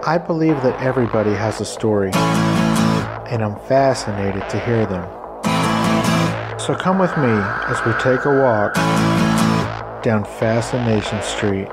I believe that everybody has a story, and I'm fascinated to hear them. So come with me as we take a walk down Fascination Street.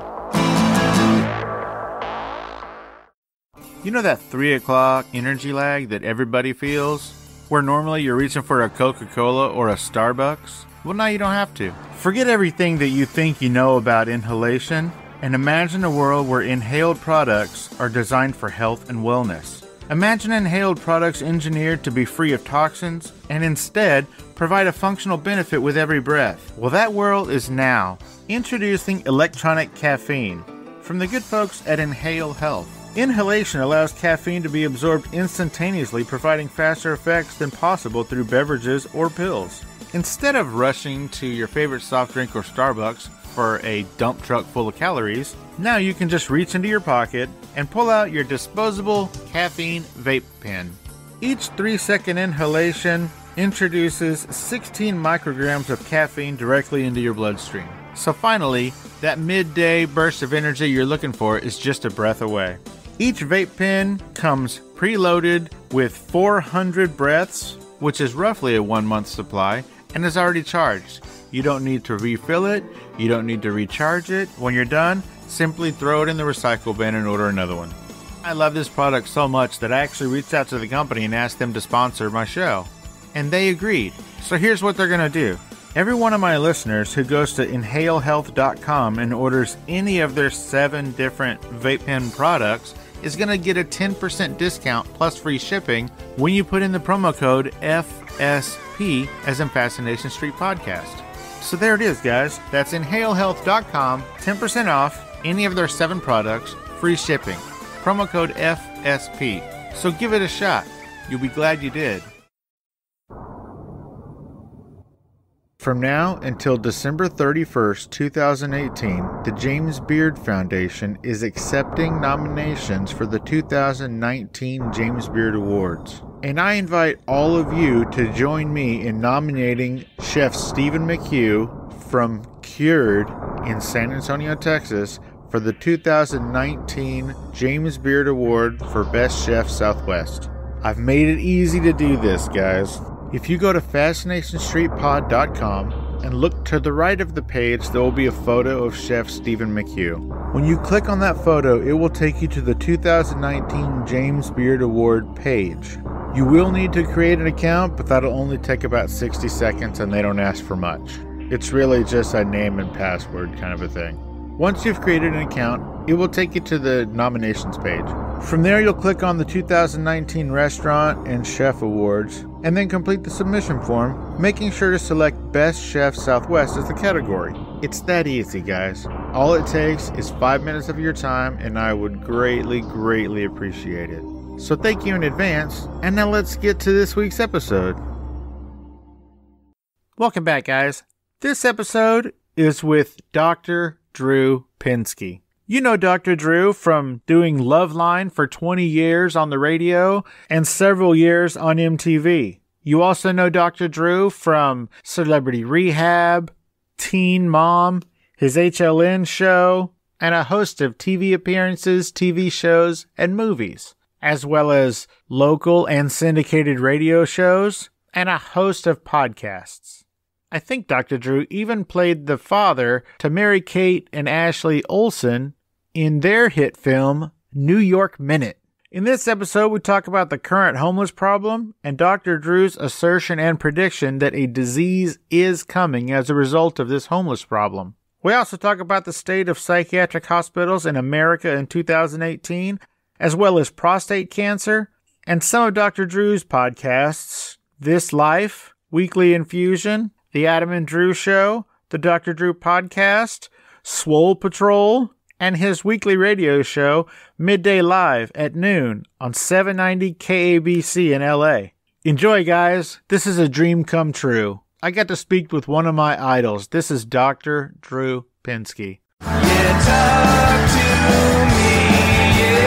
You know that 3 o'clock energy lag that everybody feels? Where normally you're reaching for a Coca-Cola or a Starbucks? Well, now you don't have to. Forget everything that you think you know about inhalation, and imagine a world where inhaled products are designed for health and wellness. Imagine inhaled products engineered to be free of toxins and instead provide a functional benefit with every breath. Well, that world is now. Introducing electronic caffeine from the good folks at Inhale Health. Inhalation allows caffeine to be absorbed instantaneously, providing faster effects than possible through beverages or pills. Instead of rushing to your favorite soft drink or Starbucks for a dump truck full of calories, now you can just reach into your pocket and pull out your disposable caffeine vape pen. Each 3-second inhalation introduces 16 micrograms of caffeine directly into your bloodstream. So finally, that midday burst of energy you're looking for is just a breath away. Each vape pen comes preloaded with 400 breaths, which is roughly a 1-month supply, and is already charged. You don't need to refill it, you don't need to recharge it. When you're done, simply throw it in the recycle bin and order another one. I love this product so much that I actually reached out to the company and asked them to sponsor my show. And they agreed. So here's what they're going to do. Every one of my listeners who goes to inhalehealth.com and orders any of their 7 different vape pen products is going to get a 10% discount plus free shipping when you put in the promo code FSP as in Fascination Street Podcast. So there it is, guys. That's inhalehealth.com, 10% off any of their 7 products, free shipping. Promo code FSP. So give it a shot. You'll be glad you did. From now until December 31st, 2018, the James Beard Foundation is accepting nominations for the 2019 James Beard Awards. And I invite all of you to join me in nominating Chef Stephen McHugh from Cured in San Antonio, Texas, for the 2019 James Beard Award for Best Chef Southwest. I've made it easy to do this, guys. If you go to FascinationStreetPod.com and look to the right of the page, there will be a photo of Chef Stephen McHugh. When you click on that photo, it will take you to the 2019 James Beard Award page. You will need to create an account, but that'll only take about 60 seconds and they don't ask for much. It's really just a name and password kind of a thing. Once you've created an account, it will take you to the nominations page. From there, you'll click on the 2019 Restaurant and Chef Awards, and then complete the submission form, making sure to select Best Chef Southwest as the category. It's that easy, guys. All it takes is 5 minutes of your time, and I would greatly, greatly appreciate it. So thank you in advance, and now let's get to this week's episode. Welcome back, guys. This episode is with Dr. Drew Pinsky. You know Dr. Drew from doing Loveline for 20 years on the radio and several years on MTV. You also know Dr. Drew from Celebrity Rehab, Teen Mom, his HLN show, and a host of TV appearances, TV shows, and movies, as well as local and syndicated radio shows, and a host of podcasts. I think Dr. Drew even played the father to Mary-Kate and Ashley Olsen in their hit film, New York Minute. In this episode, we talk about the current homeless problem and Dr. Drew's assertion and prediction that a disease is coming as a result of this homeless problem. We also talk about the state of psychiatric hospitals in America in 2018, as well as prostate cancer, and some of Dr. Drew's podcasts, This Life, Weekly Infusion, The Adam and Drew Show, The Dr. Drew Podcast, Swole Patrole, and his weekly radio show, Midday Live at noon on 790 KABC in LA. Enjoy, guys. This is a dream come true. I got to speak with one of my idols. This is Dr. Drew Pinsky. Yeah, talk to me, yeah.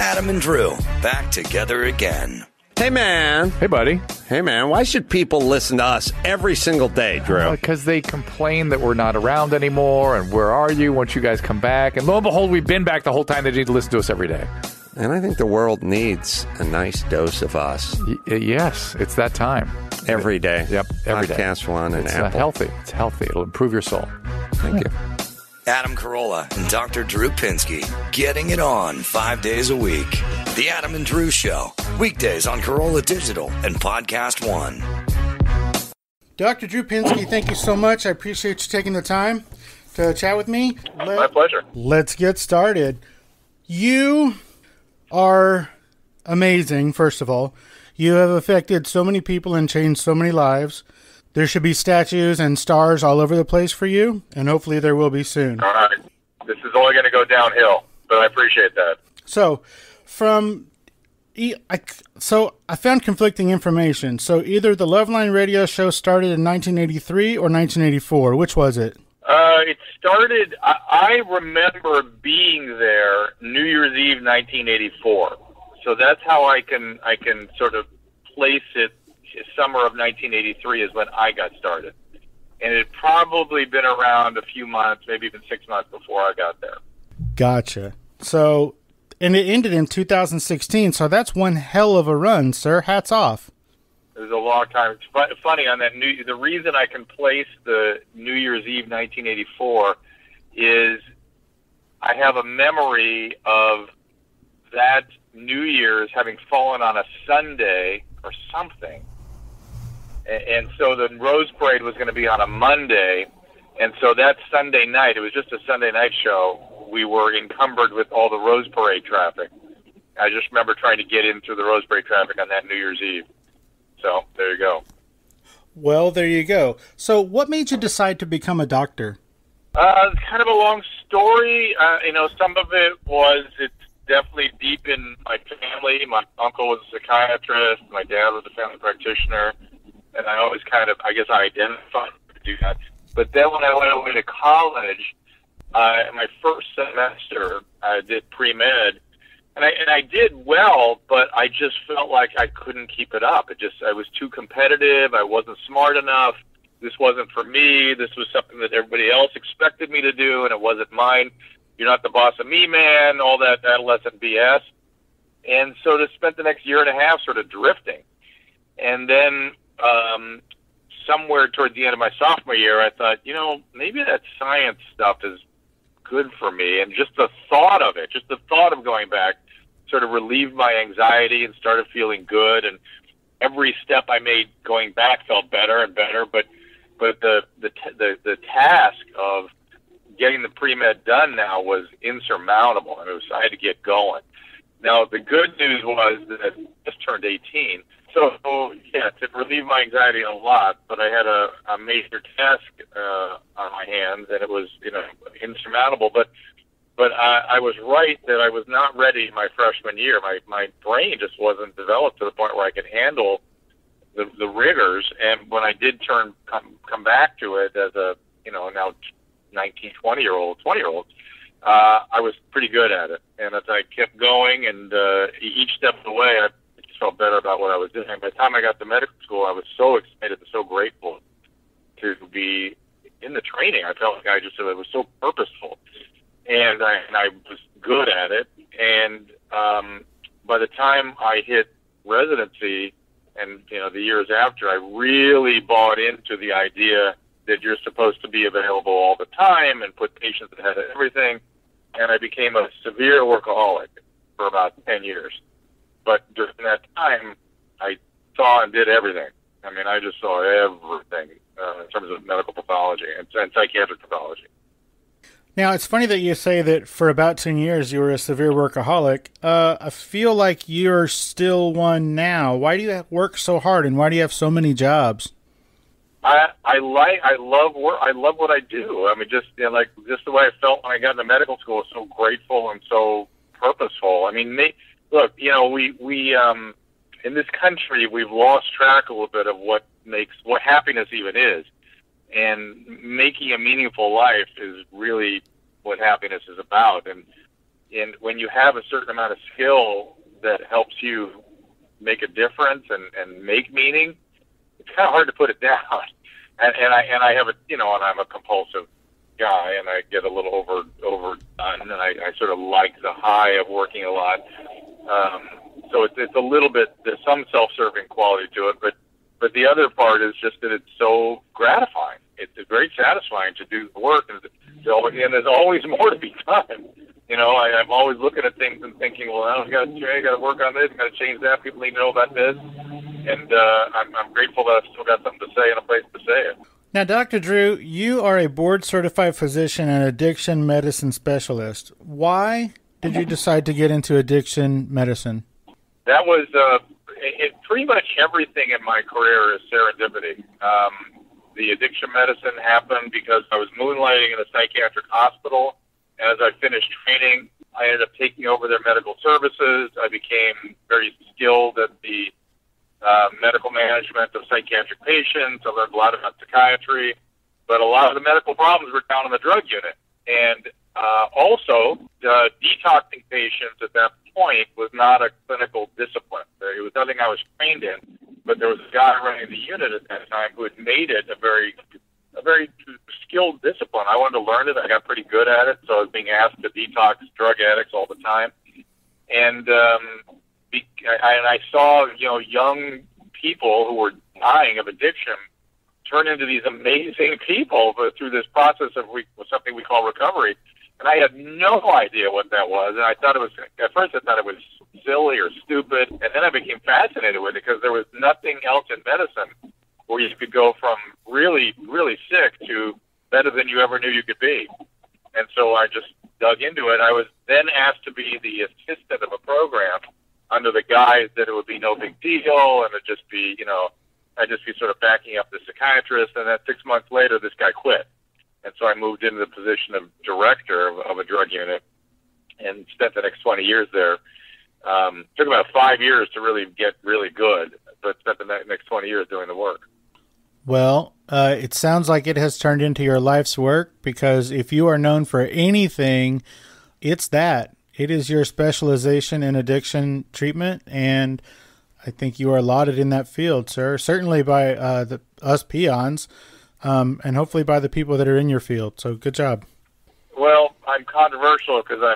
Adam and Drew, back together again. Hey, man. Hey, buddy. Hey, man. Why should people listen to us every single day, Drew? Because they complain that we're not around anymore, and where are you once you guys come back? And lo and behold, we've been back the whole time. They need to listen to us every day. And I think the world needs a nice dose of us. Yes, it's that time. Every day. Yep, every day. Podcast One and It's Apple. healthy. It's healthy. It'll improve your soul. Thank you. Adam Carolla and Dr. Drew Pinsky, getting it on 5 days a week. The Adam and Drew Show, weekdays on Carolla Digital and Podcast One. Dr. Drew Pinsky, thank you so much. I appreciate you taking the time to chat with me. My pleasure. Let's get started. You are amazing, first of all. You have affected so many people and changed so many lives. There should be statues and stars all over the place for you, and hopefully there will be soon. All right. This is only going to go downhill, but I appreciate that. So, I found conflicting information. So, either the Loveline radio show started in 1983 or 1984. Which was it? It started, I remember being there New Year's Eve 1984. So that's how I can sort of place it. Summer of 1983 is when I got started. And it had probably been around a few months, maybe even 6 months before I got there. Gotcha. So, and it ended in 2016, so that's one hell of a run, sir. Hats off. It was a long time. It's funny on that the reason I can place the New Year's Eve 1984 is I have a memory of that New Year's having fallen on a Sunday or something. And so the Rose Parade was going to be on a Monday. And so that Sunday night, it was just a Sunday night show, we were encumbered with all the Rose Parade traffic. I just remember trying to get in through the Rose Parade traffic on that New Year's Eve. So there you go. Well, there you go. So what made you decide to become a doctor? It's kind of a long story. Some of it was, it's definitely deep in my family. My uncle was a psychiatrist. My dad was a family practitioner. And I always I identified to do that. But then when I went away to college, my first semester, I did pre-med. And I did well, but I just felt like I couldn't keep it up. I was too competitive. I wasn't smart enough. This wasn't for me. This was something that everybody else expected me to do, and it wasn't mine. You're not the boss of me, man, all that adolescent BS. And so I spent the next year and a half sort of drifting. And then somewhere toward the end of my sophomore year, I thought, maybe that science stuff is good for me. And just the thought of it, just the thought of going back sort of relieved my anxiety and started feeling good. And every step I made going back felt better and better. But the task of getting the pre-med done now was insurmountable. I had to get going. Now, the good news was that I just turned 18. So, yeah, it relieved my anxiety a lot, but I had a major task on my hands, and it was, insurmountable. But I was right that I was not ready my freshman year. My brain just wasn't developed to the point where I could handle the rigors. And when I did come back to it as a, now 19, 20-year-old, I was pretty good at it. And as I kept going and each step of the way, I just felt better about what I was doing. By the time I got to medical school, I was so excited and so grateful to be in the training. I felt like it was so purposeful. And I was good at it. And by the time I hit residency and, the years after, I really bought into the idea that you're supposed to be available all the time and put patients ahead of everything. And I became a severe workaholic for about 10 years. But during that time, I saw and did everything. I just saw everything in terms of medical pathology and psychiatric pathology. Now, it's funny that you say that for about 10 years you were a severe workaholic. I feel like you're still one now. Why do you work so hard, and why do you have so many jobs? I love work. I love what I do. Just the way I felt when I got into medical school, so grateful and so purposeful. Look, we in this country, we've lost track a little bit of what happiness even is. And making a meaningful life is really what happiness is about. And when you have a certain amount of skill that helps you make a difference and make meaning, it's kind of hard to put it down. And I have and I'm a compulsive guy, and I get a little overdone, and I sort of like the high of working a lot. So it's a little bit, there's some self-serving quality to it, but the other part is just that it's so gratifying. It's very satisfying to do the work, and there's always more to be done. I'm always looking at things and thinking, well, I got to work on this, got to change that. People need to know about this, and I'm grateful that I've still got something to say and a place to say it. Now, Dr. Drew, you are a board-certified physician and addiction medicine specialist. Why did you decide to get into addiction medicine? That was pretty much everything in my career is serendipity. The addiction medicine happened because I was moonlighting in a psychiatric hospital. As I finished training, I ended up taking over their medical services. I became very skilled at the medical management of psychiatric patients. I learned a lot about psychiatry, but a lot of the medical problems were down in the drug unit. And also, detoxing patients at that point was not a clinical discipline. It was nothing I was trained in, but there was a guy running the unit at that time who had made it a very skilled discipline. I wanted to learn it. I got pretty good at it, so I was being asked to detox drug addicts all the time. And I saw, young people who were dying of addiction turn into these amazing people through this process of something we call recovery. And I had no idea what that was. And at first I thought it was silly or stupid. And then I became fascinated with it because there was nothing else in medicine where you could go from really, really sick to better than you ever knew you could be. And so I just dug into it. I was then asked to be the assistant of a program under the guise that it would be no big deal and it'd just be, I'd just be sort of backing up the psychiatrist. And then 6 months later, this guy quit. And so I moved into the position of director of a drug unit and spent the next 20 years there. Took about 5 years to really get really good, but spent the next 20 years doing the work. Well, it sounds like it has turned into your life's work, because if you are known for anything, it's that. It is your specialization in addiction treatment, and I think you are lauded in that field, sir. Certainly by us peons, and hopefully by the people that are in your field. So good job. Well, I'm controversial because I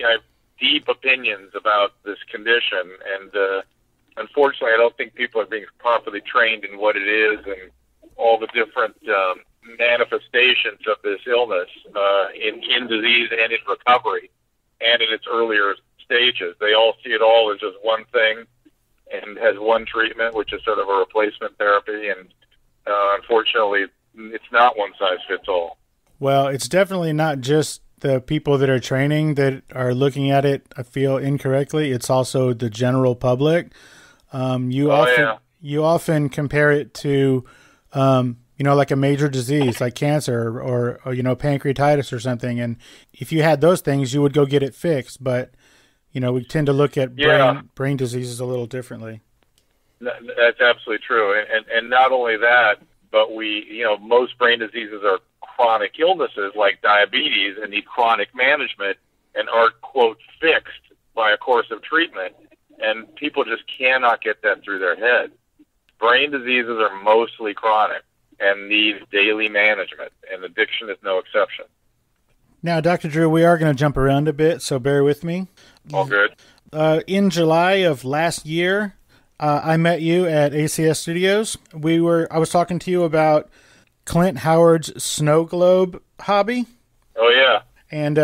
have deep opinions about this condition, and unfortunately, I don't think people are being properly trained in what it is and all the different manifestations of this illness in disease and in recovery and in its earlier stages. They all see it all as just one thing and has one treatment, which is sort of a replacement therapy. And unfortunately, it's not one size fits all. Well, it's definitely not just the people that are training that are looking at it, I feel, incorrectly. It's also the general public. You often compare it to, like a major disease like cancer or pancreatitis or something. And if you had those things, you would go get it fixed. But, we tend to look at brain diseases a little differently. That's absolutely true. And not only that, but most brain diseases are chronic illnesses like diabetes and need chronic management and are, quote, fixed by a course of treatment. And people just cannot get that through their head. Brain diseases are mostly chronic and need daily management, and addiction is no exception. Now, Dr. Drew, we are going to jump around a bit, so bear with me. All good. In July of last year, I met you at ACS Studios. I was talking to you about Clint Howard's snow globe hobby. Oh, yeah. And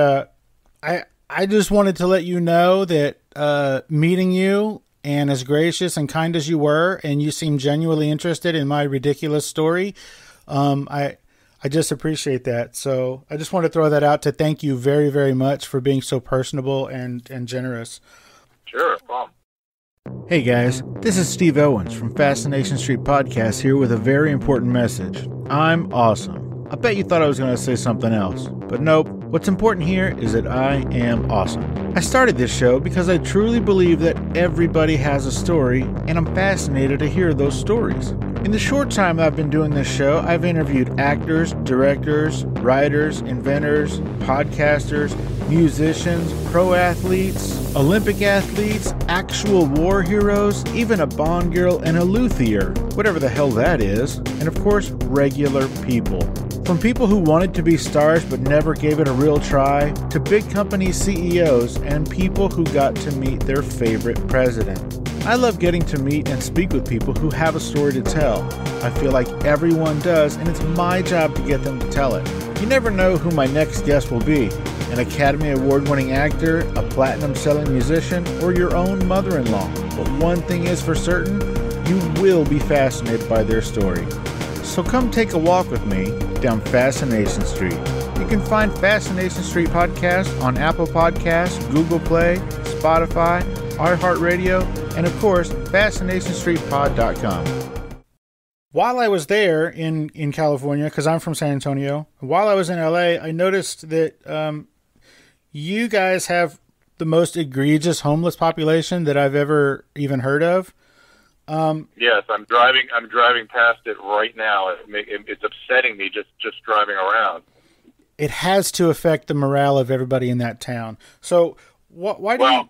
I just wanted to let you know that meeting you, and as gracious and kind as you were, and you seemed genuinely interested in my ridiculous story, I just appreciate that. So I just want to throw that out to thank you very, very much for being so personable and generous. Sure, problem. Hey guys, this is Steve Owens from Fascination Street Podcast here with a very important message. I'm awesome. I bet you thought I was going to say something else, but nope. What's important here is that I am awesome. I started this show because I truly believe that everybody has a story, and I'm fascinated to hear those stories. In the short time I've been doing this show, I've interviewed actors, directors, writers, inventors, podcasters, musicians, pro athletes, Olympic athletes, actual war heroes, even a Bond girl and a luthier, whatever the hell that is, and of course, regular people. From people who wanted to be stars but never gave it a real try, to big company CEOs and people who got to meet their favorite president. I love getting to meet and speak with people who have a story to tell. I feel like everyone does, and it's my job to get them to tell it. You never know who my next guest will be. An Academy Award-winning actor, a platinum-selling musician, or your own mother-in-law. But one thing is for certain, you will be fascinated by their story. So come take a walk with me down Fascination Street. You can find Fascination Street Podcast on Apple Podcasts, Google Play, Spotify, iHeartRadio, and of course, FascinationStreetPod.com. While I was there in California, because I'm from San Antonio, while I was in LA, I noticed that you guys have the most egregious homeless population that I've ever even heard of. Yes, I'm driving past it right now. It's upsetting me just driving around. It has to affect the morale of everybody in that town. So why do you?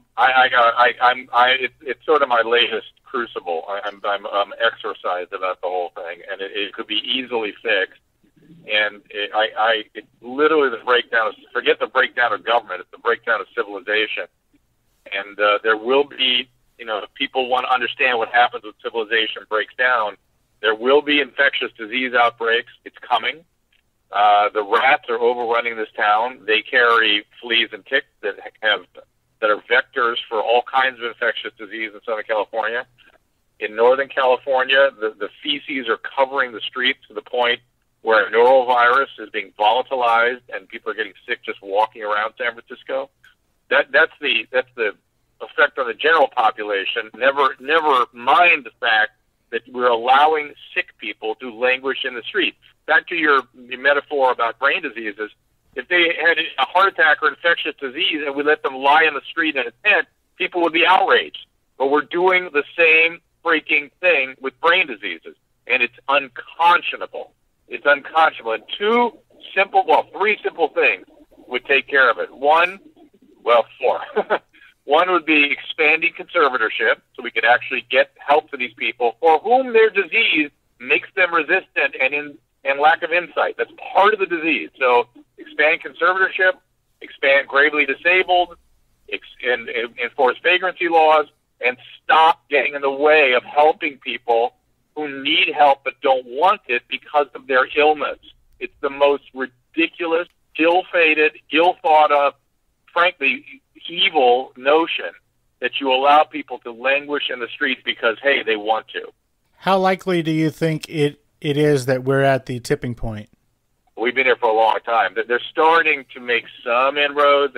It's sort of my latest crucible. I'm exercised about the whole thing, and it could be easily fixed. And it's literally the breakdown of, forget the breakdown of government, it's the breakdown of civilization. And there will be, if people want to understand what happens when civilization breaks down, there will be infectious disease outbreaks. It's coming. The rats are overrunning this town. They carry fleas and ticks that are vectors for all kinds of infectious disease in Southern California. In Northern California, the feces are covering the streets to the point where a norovirus is being volatilized and people are getting sick just walking around San Francisco. That's the effect on the general population. Never mind the fact that we're allowing sick people to languish in the street. Back to your metaphor about brain diseases. If they had a heart attack or infectious disease and we let them lie in the street in a tent, people would be outraged. But we're doing the same freaking thing with brain diseases, and it's unconscionable. It's unconscionable. And three simple things would take care of it. Four. One would be expanding conservatorship, so we could actually get help for these people for whom their disease makes them resistant and lack of insight. That's part of the disease. So expand conservatorship, expand gravely disabled, and enforce vagrancy laws, and stop getting in the way of helping people who need help but don't want it because of their illness. It's the most ridiculous, ill-fated, ill-thought-of, frankly, evil notion that you allow people to languish in the streets because, hey, they want to. How likely do you think it is that we're at the tipping point? We've been here for a long time. They're starting to make some inroads.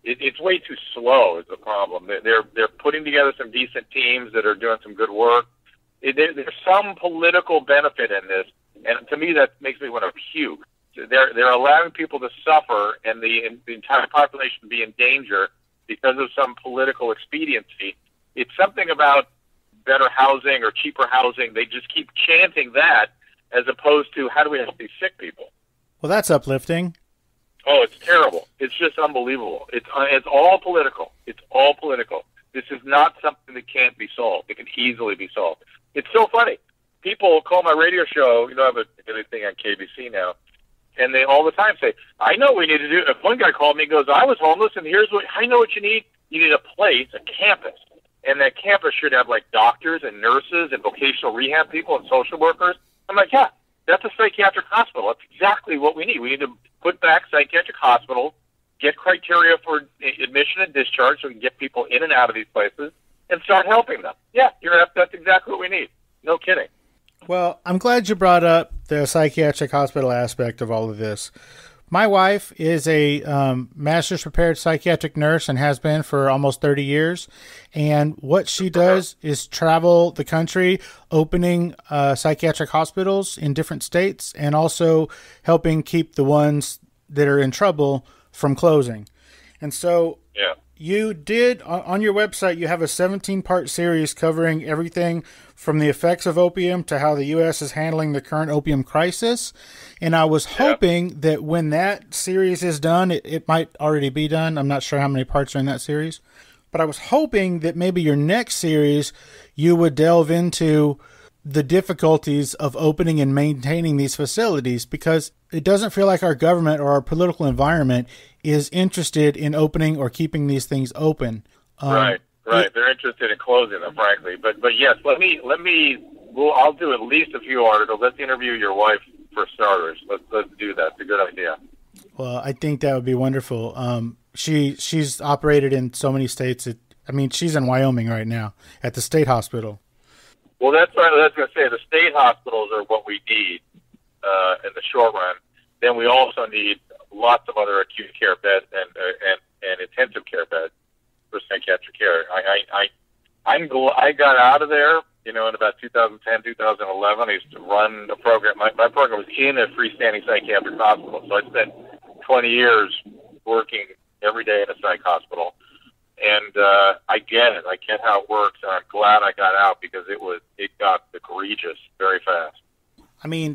It's way too slow is the problem. They're putting together some decent teams that are doing some good work. There's some political benefit in this, and to me that makes me want to puke. They're allowing people to suffer and the entire population be in danger because of some political expediency. It's something about better housing or cheaper housing. They just keep chanting that as opposed to how do we help these sick people? Well, that's uplifting. Oh, it's terrible. It's just unbelievable. It's all political. It's all political. This is not something that can't be solved. It can easily be solved. It's so funny. People call my radio show, I have a thing on KABC now, and they all the time say, I know what we need to do. If one guy called me and goes, I was homeless, and I know what you need. You need a place, a campus. And that campus should have, like, doctors and nurses and vocational rehab people and social workers. I'm like, yeah, that's a psychiatric hospital. That's exactly what we need. We need to put back psychiatric hospitals, get criteria for admission and discharge so we can get people in and out of these places, and start helping them. Yeah, that's exactly what we need. No kidding. Well, I'm glad you brought up the psychiatric hospital aspect of all of this. My wife is a master's prepared psychiatric nurse and has been for almost 30 years. And what she does is travel the country, opening psychiatric hospitals in different states and also helping keep the ones that are in trouble from closing. And so You did, on your website, you have a 17-part series covering everything from the effects of opium to how the U.S. is handling the current opium crisis. And I was hoping that when that series is done, it might already be done. I'm not sure how many parts are in that series. But I was hoping that maybe your next series, you would delve into the difficulties of opening and maintaining these facilities, because it doesn't feel like our government or our political environment is interested in opening or keeping these things open. Right. They're interested in closing them, frankly. But yes, I'll do at least a few articles. Let's interview your wife for starters. Let's do that. It's a good idea. Well, I think that would be wonderful. She's operated in so many states. She's in Wyoming right now at the state hospital. Well, that's what I was going to say. The state hospitals are what we need in the short run. Then we also need lots of other acute care beds and intensive care beds for psychiatric care. I got out of there, in about 2010, 2011. I used to run a program. My program was in a freestanding psychiatric hospital, so I spent 20 years working every day in a psych hospital. And I get it. I get how it works, and I'm glad I got out because it got egregious very fast.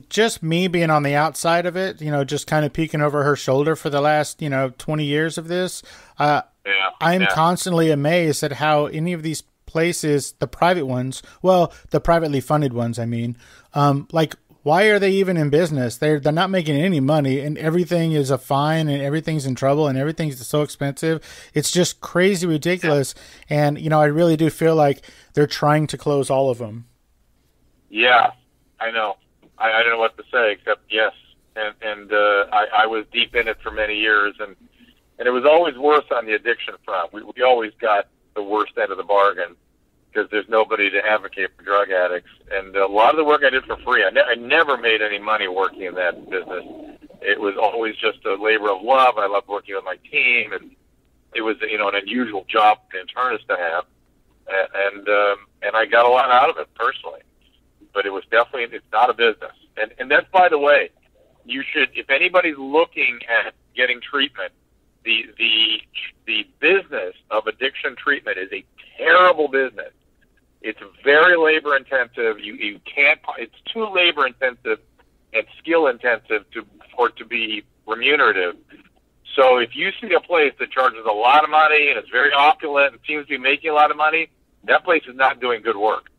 Just me being on the outside of it, just kind of peeking over her shoulder for the last, 20 years of this, I'm constantly amazed at how any of these places, the private ones, the privately funded ones, why are they even in business? They're not making any money, and everything is a fine, and everything's in trouble, and everything's so expensive. It's just crazy ridiculous. And, I really do feel like they're trying to close all of them. Yeah, I know. I don't know what to say except yes. And I was deep in it for many years, and it was always worse on the addiction front. We always got the worst end of the bargain because there's nobody to advocate for drug addicts. And a lot of the work I did for free, I never made any money working in that business. It was always just a labor of love. I loved working with my team, and it was, an unusual job for an internist to have. And I got a lot out of it personally. But it was definitely, it's not a business. And that's, by the way, you should, if anybody's looking at getting treatment, the business of addiction treatment is a terrible business. It's very labor intensive. You can't, it's too labor intensive and skill intensive for it to be remunerative. So if you see a place that charges a lot of money and it's very opulent and seems to be making a lot of money, that place is not doing good work.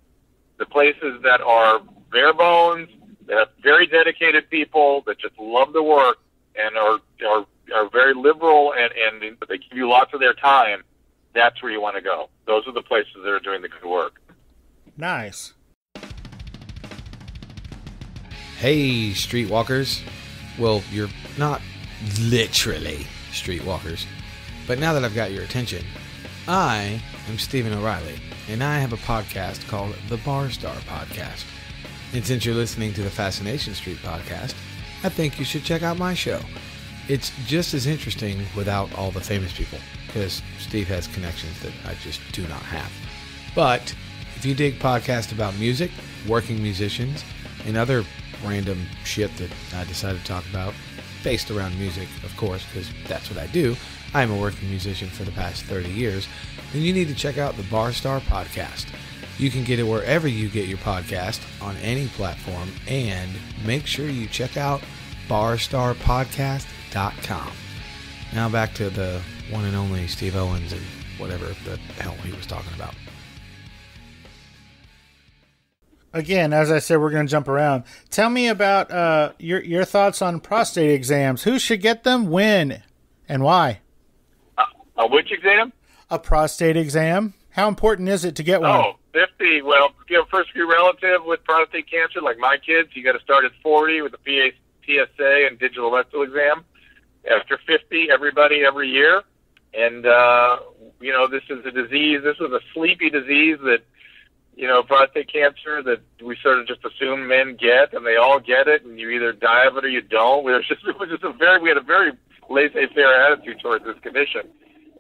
The places that are bare bones, that have very dedicated people that just love the work and are very liberal and they give you lots of their time, that's where you want to go. Those are the places that are doing the good work. Nice. Hey, streetwalkers. Well, you're not literally streetwalkers, but now that I've got your attention, I am Stephen O'Reilly, and I have a podcast called The Bar Star Podcast. And since you're listening to the Fascination Street podcast, I think you should check out my show. It's just as interesting without all the famous people, because Steve has connections that I just do not have. But if you dig podcasts about music, working musicians, and other random shit that I decided to talk about, based around music, of course, because that's what I do. I'm a working musician for the past 30 years, then you need to check out the Bar Star Podcast. You can get it wherever you get your podcast, on any platform, and make sure you check out barstarpodcast.com. Now back to the one and only Steve Owens and whatever the hell he was talking about. Again, as I said, we're going to jump around. Tell me about your thoughts on prostate exams. Who should get them, when, and why? A which exam? A prostate exam. How important is it to get one? Oh, 50. Well, first, if you're relative with prostate cancer, like my kids, you got to start at 40 with the PSA and digital rectal exam. After 50, everybody every year. And, this is a disease. This was a sleepy disease that, prostate cancer that we sort of just assume men get, and they all get it, and you either die of it or you don't. We had a very laissez-faire attitude towards this condition,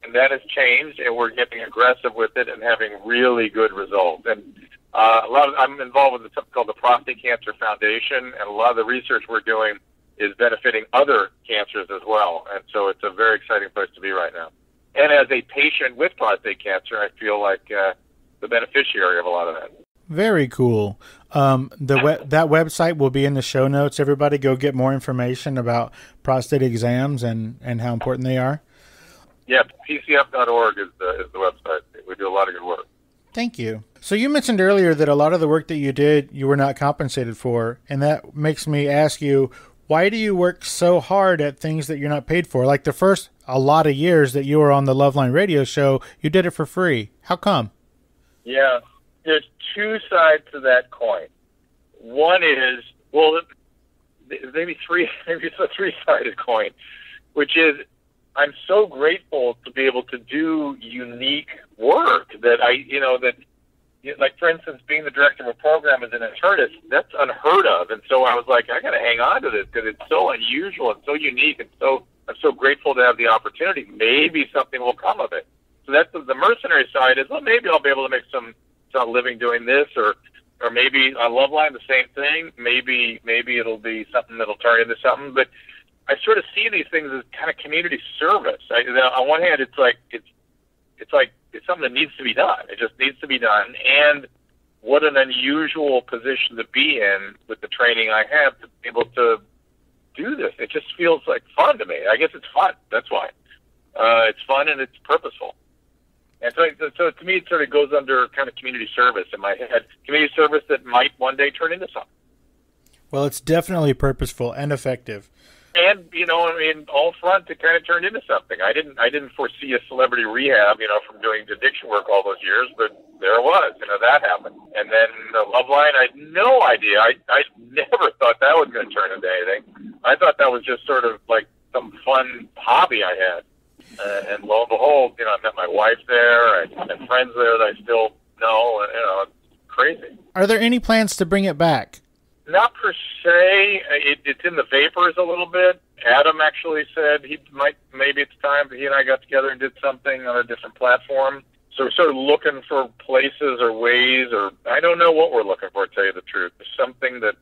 and that has changed, and we're getting aggressive with it and having really good results. And I'm involved with something called the Prostate Cancer Foundation, and a lot of the research we're doing is benefiting other cancers as well, and so it's a very exciting place to be right now. And as a patient with prostate cancer, I feel like the beneficiary of a lot of that. Very cool. That website will be in the show notes. Everybody go get more information about prostate exams and how important they are. Yeah, pcf.org is the website. We do a lot of good work. Thank you. So you mentioned earlier that a lot of the work that you did, you were not compensated for. And that makes me ask you, why do you work so hard at things that you're not paid for? Like the first a lot of years that you were on the Loveline radio show, you did it for free. How come? Yeah, there's two sides to that coin. One is, well, maybe it's a three-sided coin, which is I'm so grateful to be able to do unique work that like, for instance, being the director of a program as an internist, that's unheard of. And so I was like, I got to hang on to this because it's so unusual and so unique. And so I'm so grateful to have the opportunity. Maybe something will come of it. So that's the mercenary side is, well, maybe I'll be able to make some living doing this, or maybe on Loveline, the same thing. Maybe it'll be something that'll turn into something. But I sort of see these things as kind of community service. On one hand, it's something that needs to be done. It just needs to be done. And what an unusual position to be in with the training I have to be able to do this. It just feels like fun to me. I guess it's fun. That's why. It's fun and it's purposeful. And so to me, it sort of goes under kind of community service in my head. Community service that might one day turn into something. Well, it's definitely purposeful and effective. And, in all front, it kind of turned into something. I didn't foresee a celebrity rehab, from doing addiction work all those years, but there it was. That happened. And then the Loveline, I had no idea. I never thought that was going to turn into anything. I thought that was just sort of like some fun hobby I had. And lo and behold, I met my wife there. I had friends there that I still know. And, it's crazy. Are there any plans to bring it back? Not per se. It's in the vapors a little bit. Adam actually said maybe it's time that he and I got together and did something on a different platform. So we're sort of looking for places or ways, or I don't know what we're looking for, to tell you the truth. There's something that,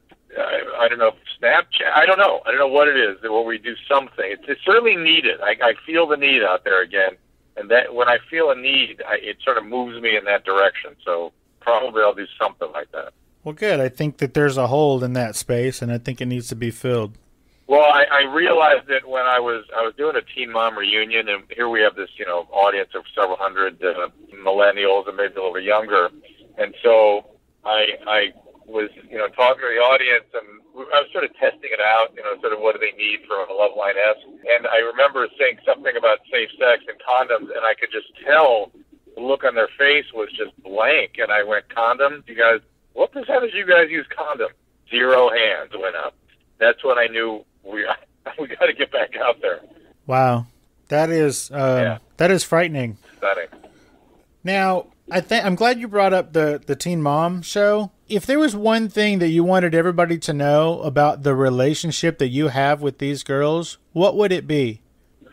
I don't know, Snapchat, I don't know what it is, where we do something. It's certainly needed. I feel the need out there again. And that when I feel a need, it sort of moves me in that direction. So probably I'll do something like that. Well, good. I think that there's a hole in that space, and I think it needs to be filled. Well, I realized that when I was doing a Teen Mom reunion, and here we have this, audience of several hundred millennials and maybe a little bit younger, and so I was, talking to the audience, and I was sort of testing it out, sort of what do they need from a Loveline-esque, and I remember saying something about safe sex and condoms, and I could just tell the look on their face was just blank, and I went, condoms? You guys, what percentage of you guys use condoms? 0 hands went up. That's when I knew we got to get back out there. Wow, that is frightening. Stunning. Now, I'm glad you brought up the Teen Mom show. If there was one thing that you wanted everybody to know about the relationship that you have with these girls, what would it be?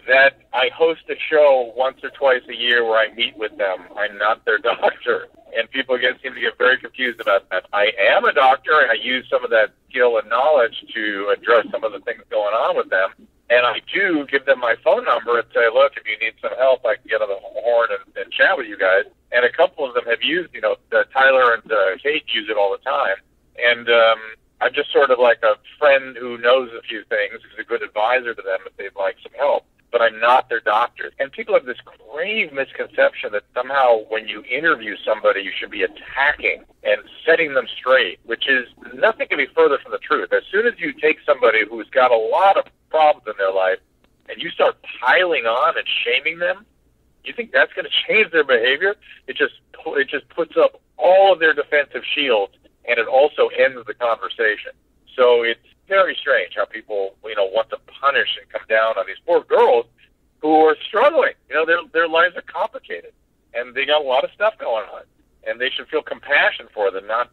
That I host a show once or twice a year where I meet with them. I'm not their doctor. And people seem to get very confused about that. I am a doctor, and I use some of that skill and knowledge to address some of the things going on with them. And I do give them my phone number and say, look, if you need some help, I can get on the horn and chat with you guys. And a couple of them have used, Tyler and Kate use it all the time. And I'm just sort of like a friend who knows a few things, who's a good advisor to them if they'd like some help. But I'm not their doctor. And people have this grave misconception that somehow when you interview somebody, you should be attacking and setting them straight, which is nothing can be further from the truth. As soon as you take somebody who's got a lot of problems in their life and you start piling on and shaming them, you think that's going to change their behavior? It just puts up all of their defensive shields, and it also ends the conversation. So it's very strange how people, want to punish and come down on these poor girls who are struggling. Their lives are complicated, and they got a lot of stuff going on, and they should feel compassion for them, not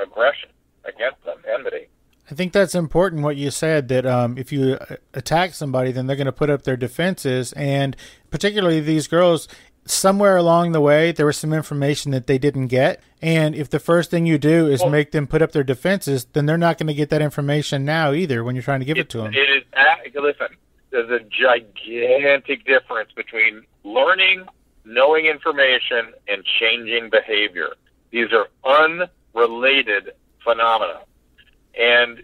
aggression against them, enmity. I think that's important what you said, that if you attack somebody, then they're going to put up their defenses, and particularly these girls, somewhere along the way, there was some information that they didn't get. And if the first thing you do is make them put up their defenses, then they're not going to get that information now either when you're trying to give it to them. It is, listen, there's a gigantic difference between learning, knowing information, and changing behavior. These are unrelated phenomena. And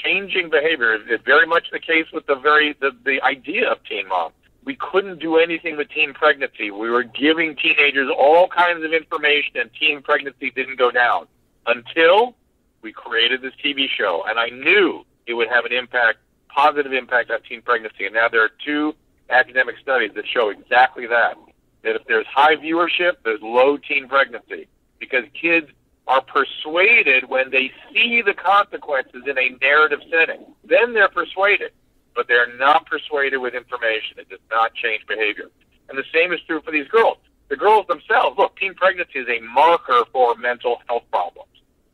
changing behavior is very much the case with the idea of teen mom. We couldn't do anything with teen pregnancy. We were giving teenagers all kinds of information, and teen pregnancy didn't go down until we created this TV show. And I knew it would have an impact, positive impact on teen pregnancy. And now there are 2 academic studies that show exactly that if there's high viewership, there's low teen pregnancy, because kids are persuaded when they see the consequences in a narrative setting. Then they're persuaded, but they're not persuaded with information. It does not change behavior. And the same is true for these girls. The girls themselves, look, teen pregnancy is a marker for mental health problems.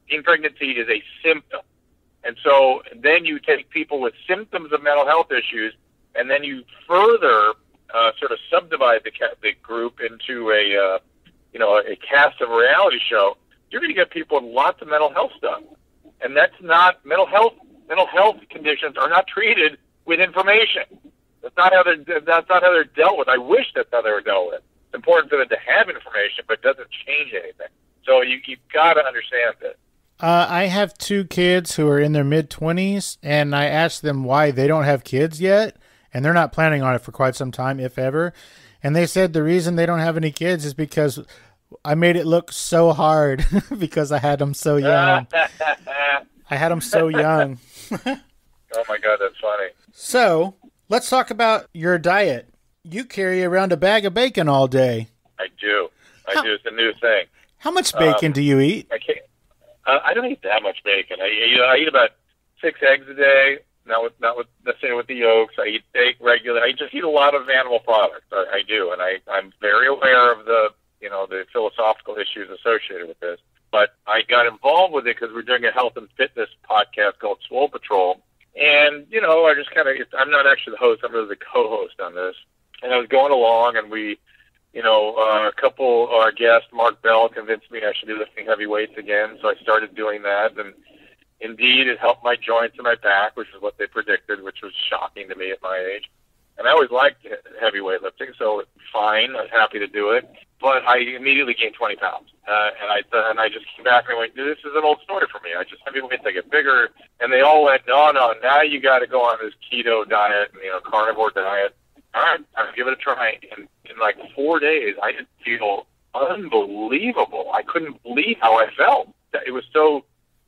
Teen pregnancy is a symptom. And so then you take people with symptoms of mental health issues, and then you further sort of subdivide the group into a cast of a reality show. You're going to get people with lots of mental health stuff. And that's not mental health conditions are not treated with information. That's not how they're dealt with. I wish that's how they were dealt with. It's important for them to have information, but it doesn't change anything. So you've got to understand this. I have 2 kids who are in their mid-20s, and I asked them why they don't have kids yet, and they're not planning on it for quite some time, if ever. And they said the reason they don't have any kids is because I made it look so hard because I had them so young. I had them so young. Oh, my God, that's funny. So, let's talk about your diet. You carry around a bag of bacon all day. I do. It's a new thing. How much bacon do you eat? I don't eat that much bacon. I eat about 6 eggs a day, not with necessarily with the yolks. I eat egg regularly. I just eat a lot of animal products. I do, and I'm very aware of the philosophical issues associated with this. But I got involved with it because we're doing a health and fitness podcast called Swole Patrole. And, I just I'm not actually the host, I'm really the co-host on this. And I was going along, and we, a couple, our guest, Mark Bell, convinced me I should be lifting heavy weights again. So I started doing that. And indeed, it helped my joints and my back, which is what they predicted, which was shocking to me at my age. And I always liked heavy weightlifting, so fine, I was happy to do it. But I immediately gained 20 pounds. And I just came back and went, this is an old story for me. Heavy weights, I get bigger. And they all went, no, now you got to go on this keto diet, carnivore diet. All right, I'll give it a try. And in like 4 days, I just feel unbelievable. I couldn't believe how I felt. It was so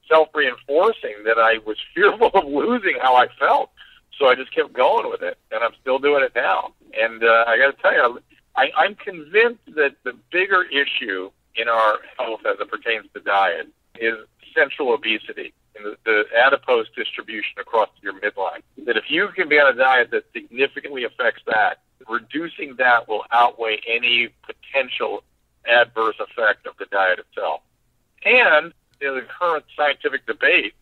self-reinforcing that I was fearful of losing how I felt. So I just kept going with it, and I'm still doing it now. And I got to tell you, I'm convinced that the bigger issue in our health as it pertains to diet is central obesity and the adipose distribution across your midline. That if you can be on a diet that significantly affects that, reducing that will outweigh any potential adverse effect of the diet itself. And the current scientific debate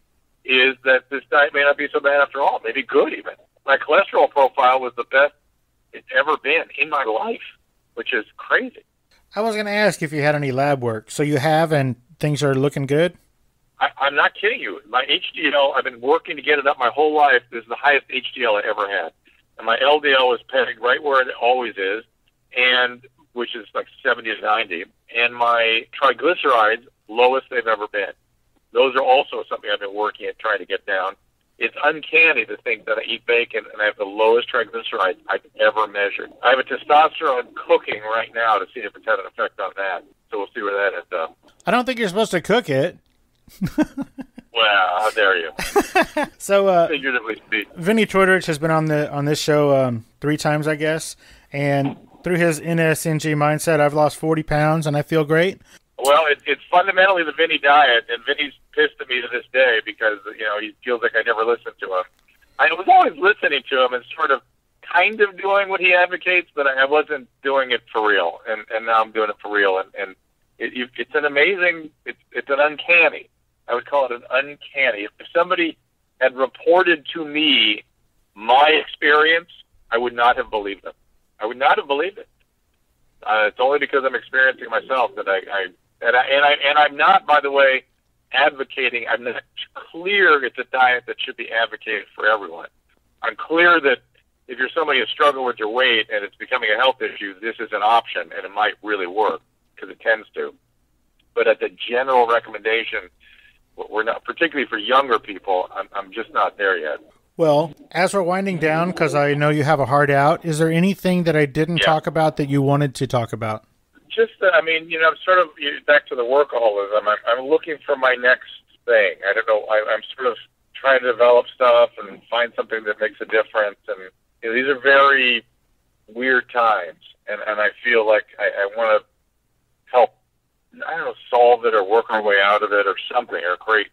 is that this diet may not be so bad after all, maybe good even. My cholesterol profile was the best it's ever been in my life, which is crazy. I was going to ask if you had any lab work. So you have, and things are looking good? I'm not kidding you. My HDL, I've been working to get it up my whole life. This is the highest HDL I ever had. And my LDL is pegged right where it always is, and which is like 70 to 90. And my triglycerides, lowest they've ever been. Those are also something I've been working at trying to get down. It's uncanny to think that I eat bacon and I have the lowest triglycerides I've ever measured. I have a testosterone cooking right now to see if it's had an effect on that. So we'll see where that ends up. I don't think you're supposed to cook it. Well, how dare you? So, figuratively speaking, Vinny Tortorich has been on this show 3 times, I guess. And through his NSNG mindset, I've lost 40 pounds and I feel great. Well, it's fundamentally the Vinny diet, and Vinny's pissed at me to this day because, he feels like I never listened to him. I was always listening to him and sort of kind of doing what he advocates, but I wasn't doing it for real, and now I'm doing it for real. And it's an amazing, it's an uncanny. I would call it an uncanny. If somebody had reported to me my experience, I would not have believed them. I would not have believed it. It's only because I'm experiencing myself that I'm not, by the way, advocating. I'm not clear it's a diet that should be advocated for everyone. I'm clear that if you're somebody who struggles with your weight and it's becoming a health issue, this is an option, and it might really work because it tends to. But at the general recommendation, we're not, particularly for younger people, I'm just not there yet. Well, as we're winding down, because I know you have a hard out, is there anything that I didn't talk about that you wanted to talk about? Just, I'm sort of back to the workaholism. I'm looking for my next thing. I don't know. I'm sort of trying to develop stuff and find something that makes a difference. And these are very weird times, and I feel like I want to help, solve it or work our way out of it or something, or create.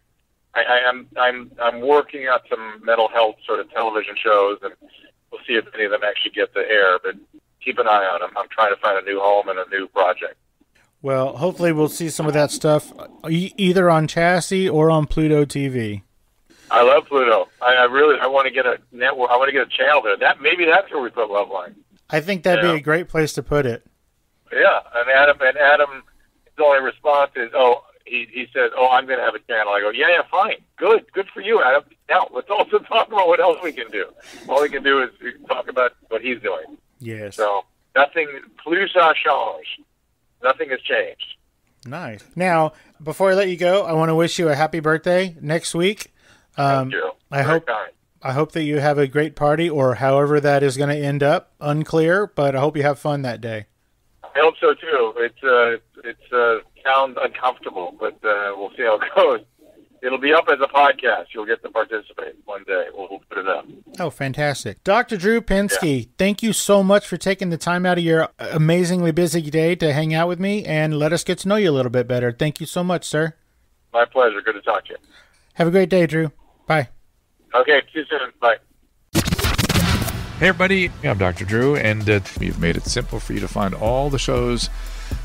I'm working on some mental health sort of television shows, and we'll see if any of them actually get to air, but keep an eye on them. I'm trying to find a new home and a new project. Well, hopefully we'll see some of that stuff either on Chassis or on Pluto TV. I love Pluto. I want to get a network. I want to get a channel there. Maybe that's where we put Loveline. I think that'd be a great place to put it. Yeah, and Adam, his only response is, he said, I'm going to have a channel. I go, yeah, fine. Good for you, Adam. Now, let's also talk about what else we can do. All we can do is talk about what he's doing. Yes. So, nothing, plus ça change. Nothing has changed. Nice. Now, before I let you go, I want to wish you a happy birthday next week. Thank you. I hope that you have a great party, or however that is going to end up. Unclear, but I hope you have fun that day. I hope so too. It sounds uncomfortable, but we'll see how it goes. It'll be up as a podcast. You'll get to participate one day. We'll put it up. Oh, fantastic. Dr. Drew Pinsky, thank you so much for taking the time out of your amazingly busy day to hang out with me and let us get to know you a little bit better. Thank you so much, sir. My pleasure. Good to talk to you. Have a great day, Drew. Bye. Okay, see you soon. Bye. Hey everybody, I'm Dr. Drew, and we've made it simple for you to find all the shows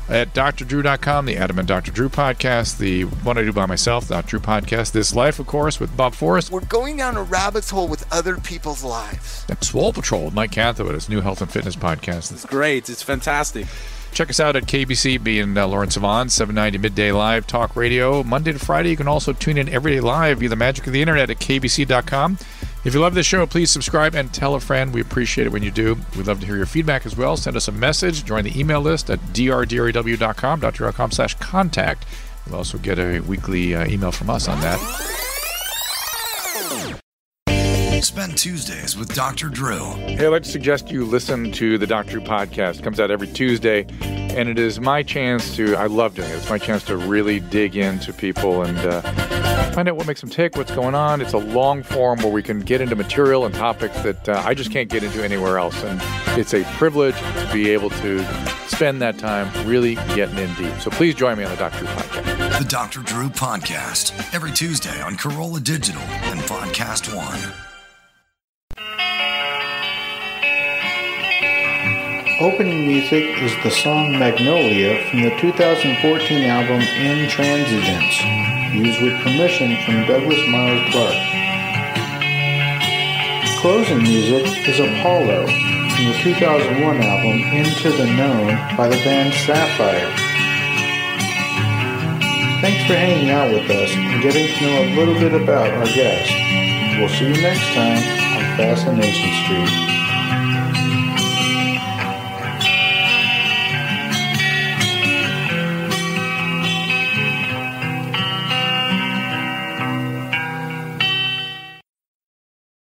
at drdrew.com, the Adam and Dr. Drew podcast, the one I do by myself, the Dr. Drew podcast, This Life, of course, with Bob Forrest. We're going down a rabbit's hole with other people's lives. And Swole Patrol with Mike Cantho, his new health and fitness podcast. It's great. It's fantastic. Check us out at KABC, being Lawrence Savon, 790 Midday Live Talk Radio, Monday to Friday. You can also tune in every day live via the magic of the internet at KBC.com. If you love this show, please subscribe and tell a friend. We appreciate it when you do. We'd love to hear your feedback as well. Send us a message. Join the email list at drdrew.com/contact. You'll also get a weekly email from us on that. Spend Tuesdays with Dr. Drew. Hey, I'd like to suggest you listen to the Dr. Drew podcast. It comes out every Tuesday, and it is my chance to, I love doing it. It's my chance to really dig into people and find out what makes them tick, what's going on. It's a long form where we can get into material and topics that I just can't get into anywhere else. And it's a privilege to be able to spend that time really getting in deep. So please join me on the Dr. Drew podcast. The Dr. Drew podcast, every Tuesday on Corolla Digital and Podcast One. Opening music is the song Magnolia from the 2014 album Intransigence, used with permission from Douglas Miles Clark. Closing music is Apollo from the 2001 album Into the Known by the band Sapphire. Thanks for hanging out with us and getting to know a little bit about our guest. We'll see you next time on Fascination Street.